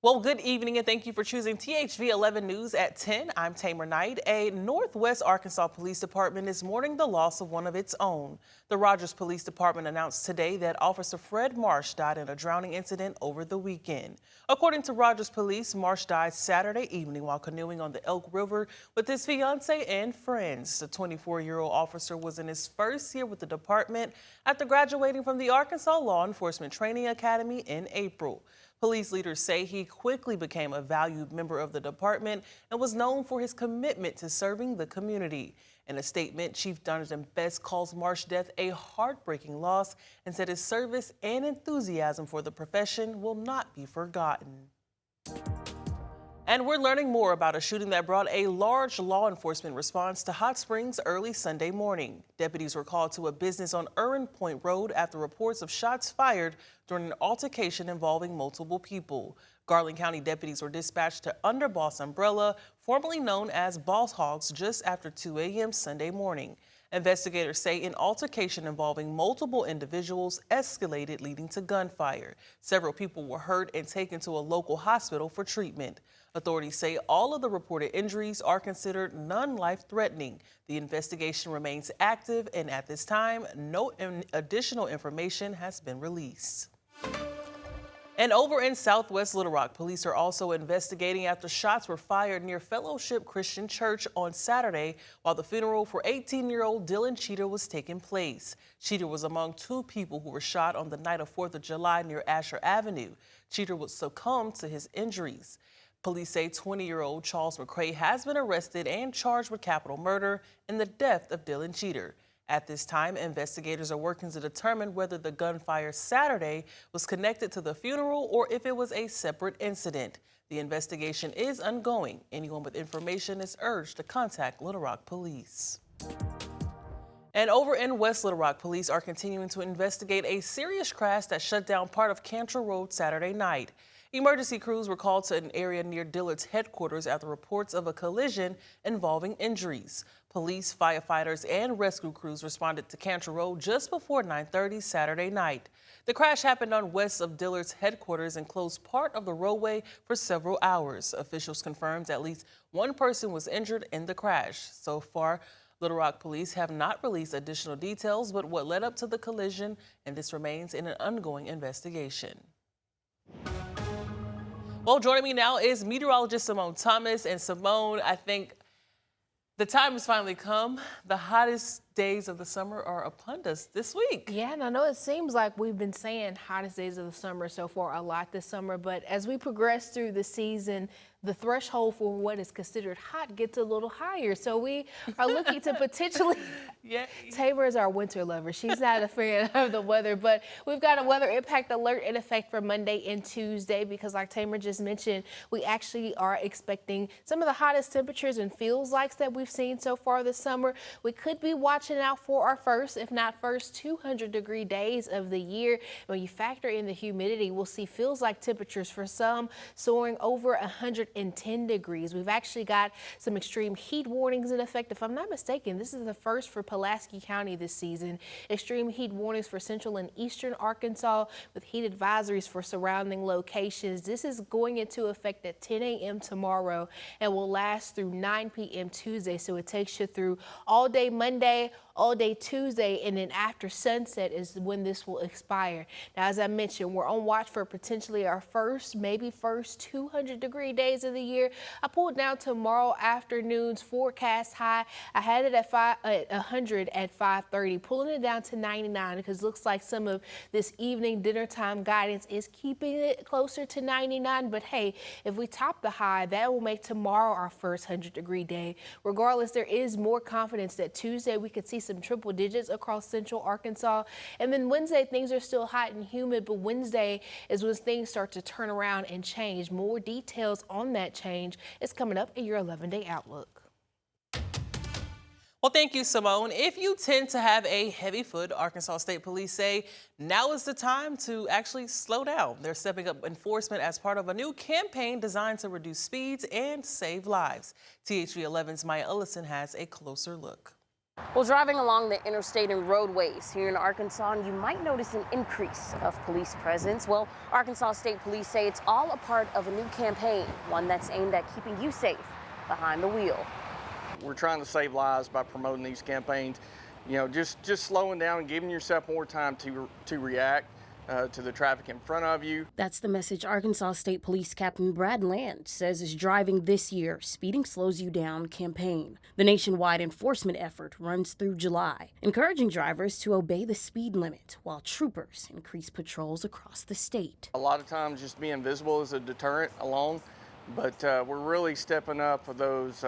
Well, good evening and thank you for choosing THV 11 News at 10. I'm Tamer Knight. A Northwest Arkansas Police Department is mourning the loss of one of its own. The Rogers Police Department announced today that Officer Fred Marsh died in a drowning incident over the weekend. According to Rogers Police, Marsh died Saturday evening while canoeing on the Elk River with his fiancee and friends. The 24-year-old officer was in his first year with the department after graduating from the Arkansas Law Enforcement Training Academy in April. Police leaders say he quickly became a valued member of the department and was known for his commitment to serving the community. In a statement, Chief Jonathan Best calls Marsh's death a heartbreaking loss and said his service and enthusiasm for the profession will not be forgotten. And we're learning more about a shooting that brought a large law enforcement response to Hot Springs early Sunday morning. Deputies were called to a business on Erin Point Road after reports of shots fired during an altercation involving multiple people. Garland County deputies were dispatched to Underboss Umbrella, formerly known as Boss Hogs, just after 2 a.m. Sunday morning. Investigators say an altercation involving multiple individuals escalated, leading to gunfire. Several people were hurt and taken to a local hospital for treatment. Authorities say all of the reported injuries are considered non-life-threatening. The investigation remains active, and at this time, no additional information has been released. And over in Southwest Little Rock, police are also investigating after shots were fired near Fellowship Christian Church on Saturday while the funeral for 18-year-old Dylan Cheater was taking place. Cheater was among two people who were shot on the night of 4th of July near Asher Avenue. Cheater would succumb to his injuries. Police say 20-year-old Charles McCray has been arrested and charged with capital murder in the death of Dylan Cheater. At this time, investigators are working to determine whether the gunfire Saturday was connected to the funeral or if it was a separate incident. The investigation is ongoing. Anyone with information is urged to contact Little Rock Police. And over in West Little Rock, police are continuing to investigate a serious crash that shut down part of Cantrell Road Saturday night. Emergency crews were called to an area near Dillard's headquarters after reports of a collision involving injuries. Police, firefighters, and rescue crews responded to Cantrell Road just before 9:30 Saturday night. The crash happened on west of Dillard's headquarters and closed part of the roadway for several hours. Officials confirmed at least one person was injured in the crash. So far, Little Rock police have not released additional details but what led up to the collision, and this remains in an ongoing investigation. Well, joining me now is meteorologist Simone Thomas. And Simone, I think the time has finally come. The hottest days of the summer are upon us this week. Yeah, and I know it seems like we've been saying hottest days of the summer so far a lot this summer, but as we progress through the season, the threshold for what is considered hot gets a little higher. So we are looking to potentially, Tamer is our winter lover. She's not a fan of the weather, but we've got a weather impact alert in effect for Monday and Tuesday because like Tamer just mentioned, we actually are expecting some of the hottest temperatures and feels likes that we've seen so far this summer. We could be watching out for our first, if not first, 200-degree days of the year. When you factor in the humidity, we'll see feels like temperatures for some soaring over 110 degrees. We've actually got some extreme heat warnings in effect. If I'm not mistaken, this is the first for Pulaski County this season. Extreme heat warnings for central and eastern Arkansas with heat advisories for surrounding locations. This is going into effect at 10 a.m. tomorrow and will last through 9 p.m. Tuesday. So it takes you through all day Monday, all day Tuesday, and then after sunset is when this will expire. Now, as I mentioned, we're on watch for potentially our first, maybe first 200-degree days of the year. I pulled down tomorrow afternoon's forecast high. I had it at 100 at 5:30, pulling it down to 99 because it looks like some of this evening dinner time guidance is keeping it closer to 99. But hey, if we top the high, that will make tomorrow our first 100-degree day. Regardless, there is more confidence that Tuesday we could see some triple digits across central Arkansas. And then Wednesday, things are still hot and humid, but Wednesday is when things start to turn around and change. More details on that change is coming up in your 11-day outlook. Well, thank you, Simone. If you tend to have a heavy foot, Arkansas State Police say now is the time to actually slow down. They're stepping up enforcement as part of a new campaign designed to reduce speeds and save lives. THV 11's Maya Ellison has a closer look. Well, driving along the interstate and roadways here in Arkansas, you might notice an increase of police presence. Well, Arkansas State Police say it's all a part of a new campaign, one that's aimed at keeping you safe behind the wheel. We're trying to save lives by promoting these campaigns. You know, just slowing down and giving yourself more time to react to the traffic in front of you. That's the message Arkansas State Police Captain Brad Land says is driving this year Speeding Slows You Down campaign. The nationwide enforcement effort runs through July, encouraging drivers to obey the speed limit while troopers increase patrols across the state. A lot of times just being visible is a deterrent alone, but we're really stepping up for those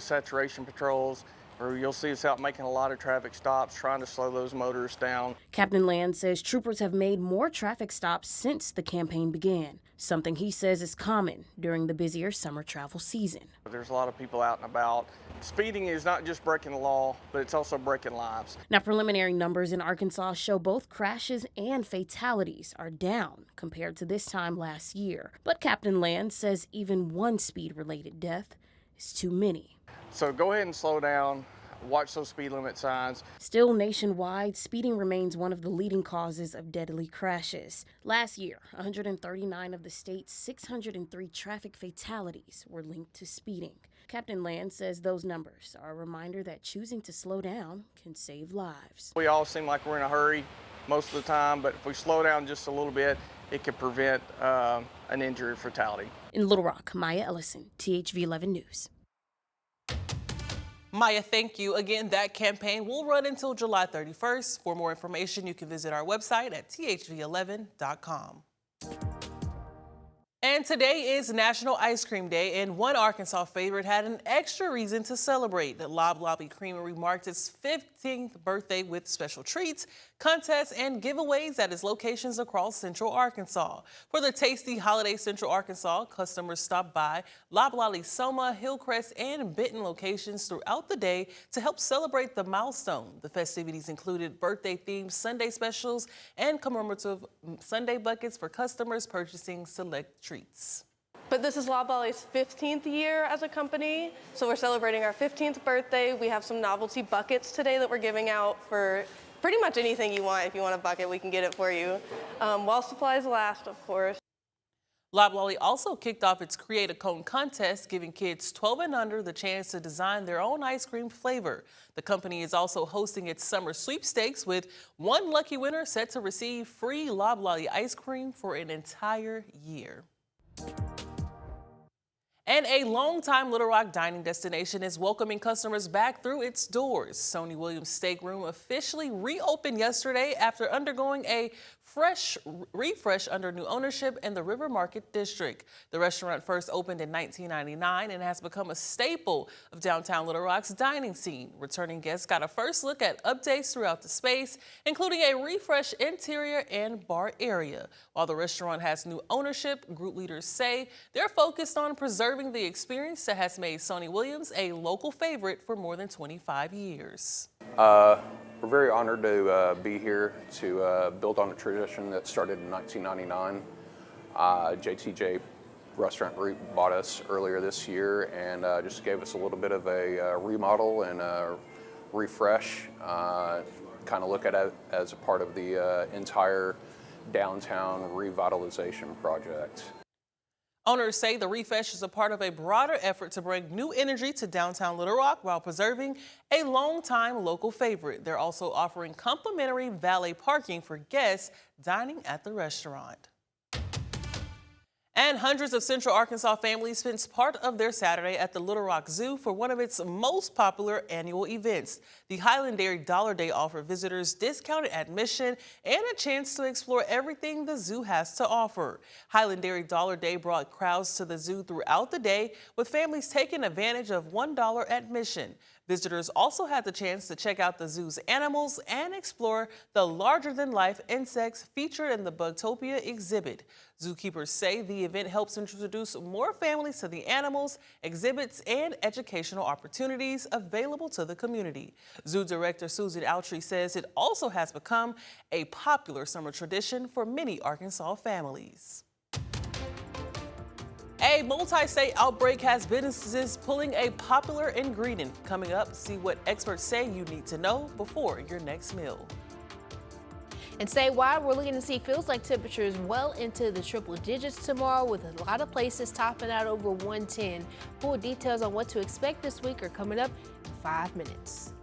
saturation patrols, or you'll see us out making a lot of traffic stops, trying to slow those motorists down. Captain Land says troopers have made more traffic stops since the campaign began, something he says is common during the busier summer travel season. There's a lot of people out and about. Speeding is not just breaking the law, but it's also breaking lives. Now, preliminary numbers in Arkansas show both crashes and fatalities are down compared to this time last year. But Captain Land says even one speed-related death is too many. So go ahead and slow down, watch those speed limit signs. Still nationwide, speeding remains one of the leading causes of deadly crashes. Last year, 139 of the state's 603 traffic fatalities were linked to speeding. Captain Land says those numbers are a reminder that choosing to slow down can save lives. We all seem like we're in a hurry most of the time, but if we slow down just a little bit, it could prevent an injury or fatality. In Little Rock, Maya Ellison, THV 11 News. Maya, thank you. Again, that campaign will run until July 31st. For more information, you can visit our website at thv11.com. And today is National Ice Cream Day, and one Arkansas favorite had an extra reason to celebrate. The Lob Lobby Creamery marked its 15th birthday with special treats, contests, and giveaways at its locations across Central Arkansas. For the tasty holiday Central Arkansas, customers stopped by Loblolly, Soma, Hillcrest, and Benton locations throughout the day to help celebrate the milestone. The festivities included birthday-themed Sunday specials and commemorative Sunday buckets for customers purchasing select treats. But this is Loblolly's 15th year as a company, so we're celebrating our 15th birthday. We have some novelty buckets today that we're giving out for pretty much anything you want. If you want a bucket, we can get it for you. While supplies last, of course. Loblolly also kicked off its Create a Cone contest, giving kids 12 and under the chance to design their own ice cream flavor. The company is also hosting its summer sweepstakes, with one lucky winner set to receive free Loblolly ice cream for an entire year. And a longtime Little Rock dining destination is welcoming customers back through its doors. Sony Williams Steak Room officially reopened yesterday after undergoing a refresh under new ownership in the River Market District. The restaurant first opened in 1999 and has become a staple of downtown Little Rock's dining scene. Returning guests got a first look at updates throughout the space, including a refreshed interior and bar area. While the restaurant has new ownership, group leaders say they're focused on preserving the experience that has made Sony Williams a local favorite for more than 25 years. We're very honored to be here to build on a tradition that started in 1999. JTJ Restaurant Group bought us earlier this year and just gave us a little bit of a remodel and a refresh, kind of look at it as a part of the entire downtown revitalization project. Owners say the refresh is a part of a broader effort to bring new energy to downtown Little Rock while preserving a longtime local favorite. They're also offering complimentary valet parking for guests dining at the restaurant. And hundreds of Central Arkansas families spent part of their Saturday at the Little Rock Zoo for one of its most popular annual events. The Highland Dairy Dollar Day offered visitors discounted admission and a chance to explore everything the zoo has to offer. Highland Dairy Dollar Day brought crowds to the zoo throughout the day, with families taking advantage of $1 admission. Visitors also had the chance to check out the zoo's animals and explore the larger-than-life insects featured in the Bugtopia exhibit. Zookeepers say the event helps introduce more families to the animals, exhibits, and educational opportunities available to the community. Zoo Director Susan Altry says it also has become a popular summer tradition for many Arkansas families. A multi-state outbreak has businesses pulling a popular ingredient. Coming up, see what experts say you need to know before your next meal. And statewide, we're looking to see feels like temperatures well into the triple digits tomorrow, with a lot of places topping out over 110. Full details on what to expect this week are coming up in 5 minutes.